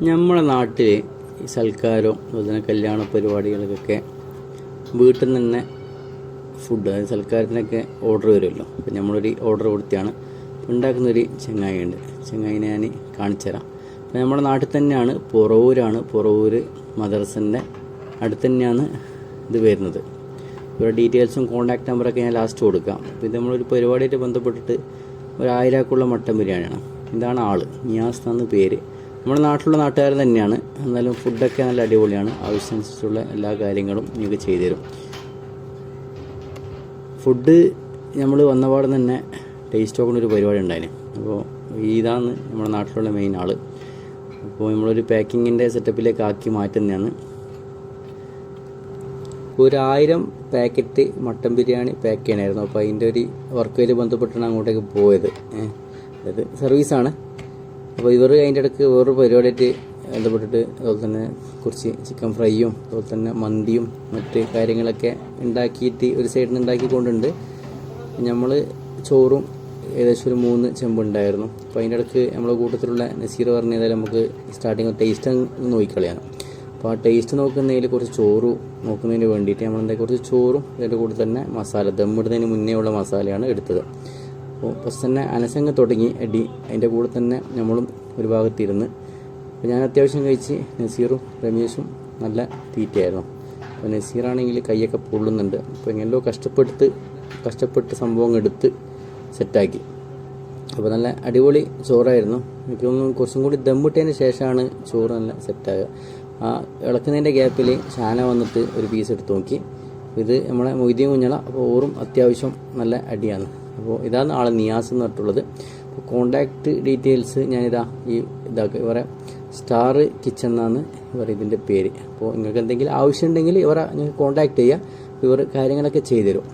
നമ്മുടെ നാട്ടിൽ ഈ സൽക്കാരവും അതുപോലെ തന്നെ കല്യാണ പരിപാടികൾക്കൊക്കെ വീട്ടിൽ നിന്ന് തന്നെ ഫുഡ്, അതായത് സൽക്കാരത്തിനൊക്കെ ഓർഡർ വരുമല്ലോ. അപ്പം നമ്മളൊരു ഓർഡർ കൊടുത്തിയാണ് ഉണ്ടാക്കുന്നൊരു ചെങ്ങായിയുണ്ട്. ചെങ്ങായിനെ ഞാൻ കാണിച്ചു തരാം. അപ്പം നമ്മുടെ നാട്ടിൽ തന്നെയാണ്, പുറവൂർ മദ്രസൻ്റെ അടുത്ത് തന്നെയാണ് ഇത് വരുന്നത്. ഇവരുടെ ഡീറ്റെയിൽസും കോൺടാക്ട് നമ്പറൊക്കെ ഞാൻ ലാസ്റ്റ് കൊടുക്കാം. അപ്പോൾ ഇത് നമ്മളൊരു പരിപാടിയായിട്ട് ബന്ധപ്പെട്ടിട്ട് 1000-ക്കുള്ള മട്ടൻ ബിരിയാണിയാണ്. ഇതാണ് ആൾ, നിയാസ് എന്നാണ് പേര്. നമ്മുടെ നാട്ടിലുള്ള നാട്ടുകാർ തന്നെയാണ്. എന്നാലും ഫുഡൊക്കെ നല്ല അടിപൊളിയാണ്. ആവശ്യമനുസരിച്ചുള്ള എല്ലാ കാര്യങ്ങളും നിങ്ങൾക്ക് ചെയ്തു തരും. ഫുഡ് നമ്മൾ വന്നപാട് തന്നെ ടേസ്റ്റ് നോക്കുന്നൊരു പരിപാടി ഉണ്ടായിരുന്നു. അപ്പോൾ ഇതാണ് നമ്മുടെ നാട്ടിലുള്ള മെയിൻ ആൾ. അപ്പോൾ നമ്മളൊരു പാക്കിങ്ങിൻ്റെ സെറ്റപ്പിലേക്ക് ആക്കി മാറ്റുന്നതാണ്. 1000 പാക്കറ്റ് മട്ടൻ ബിരിയാണി പാക്ക് ചെയ്യണമായിരുന്നു. അപ്പോൾ അതിൻ്റെ ഒരു വർക്കുമായിട്ട് ബന്ധപ്പെട്ടാണ് അങ്ങോട്ടേക്ക് പോയത്. അതായത് സർവീസാണ്. അപ്പോൾ ഇവർ അതിൻ്റെ ഇടയ്ക്ക് വേറൊരു പരിപാടിയായിട്ട് ബന്ധപ്പെട്ടിട്ട് അതുപോലെ തന്നെ കുറച്ച് ചിക്കൻ ഫ്രൈയും അതുപോലെ തന്നെ മന്തിയും മറ്റ് കാര്യങ്ങളൊക്കെ ഉണ്ടാക്കിയിട്ട് ഒരു സൈഡിൽ നിന്ന് ഉണ്ടാക്കിക്കൊണ്ടുണ്ട്. നമ്മൾ ചോറും ഏകദേശം ഒരു 3 ചെമ്പുണ്ടായിരുന്നു. അപ്പോൾ അതിൻ്റെ ഇടയ്ക്ക് നമ്മളെ കൂട്ടത്തിലുള്ള നസീർ പറഞ്ഞാൽ നമുക്ക് സ്റ്റാർട്ടിങ് ടേസ്റ്റ് നോക്കിക്കളയാണ്. അപ്പോൾ ആ ടേസ്റ്റ് നോക്കുന്നതിൽ കുറച്ച് ചോറ് നോക്കുന്നതിന് വേണ്ടിയിട്ട് നമ്മളെന്താ കുറച്ച് ചോറും അതിൻ്റെ കൂടെ തന്നെ മസാല ദമ്മിടുന്നതിന് മുന്നേ ഉള്ള മസാലയാണ് എടുത്തത്. അപ്പോൾ ഫസ്റ്റ് തന്നെ അനസങ്ങ് തുടങ്ങി അടി. അതിൻ്റെ കൂടെ തന്നെ നമ്മളും ഒരു ഭാഗത്തിരുന്ന്. അപ്പോൾ ഞാൻ അത്യാവശ്യം കഴിച്ച് നസീറും രമേശും നല്ല തീറ്റയായിരുന്നു. അപ്പോൾ നസീറാണെങ്കിൽ കൈയൊക്കെ പൊള്ളുന്നുണ്ട്. അപ്പോൾ എങ്ങനെയോ കഷ്ടപ്പെട്ട് സംഭവം എടുത്ത് സെറ്റാക്കി. അപ്പോൾ നല്ല അടിപൊളി ചോറായിരുന്നു. എനിക്ക് തോന്നുന്നു കുറച്ചും കൂടി ദമ്മിട്ടതിന് ശേഷമാണ് ചോറ് നല്ല സെറ്റാകുക. ആ ഇളക്കുന്നതിൻ്റെ ഗ്യാപ്പിൽ ഷാന വന്നിട്ട് ഒരു പീസ് എടുത്ത് നോക്കി. ഇത് നമ്മളെ മൊയ്തീൻ കുഞ്ഞള. അപ്പോൾ ഓറും അത്യാവശ്യം നല്ല അടിയാണ്. അപ്പോൾ ഇതാണ് ആൾ നിയാസ് എന്ന് പറഞ്ഞിട്ടുള്ളത്. അപ്പോൾ കോണ്ടാക്ട് ഡീറ്റെയിൽസ് ഞാനിതാ ഇവരെ സ്റ്റാർ കിച്ചൺ എന്നാണ് ഇതിൻ്റെ പേര്. അപ്പോൾ നിങ്ങൾക്ക് എന്തെങ്കിലും ആവശ്യമുണ്ടെങ്കിൽ നിങ്ങൾക്ക് കോണ്ടാക്ട് ചെയ്യുക. ഇവർ കാര്യങ്ങളൊക്കെ ചെയ്തു തരും.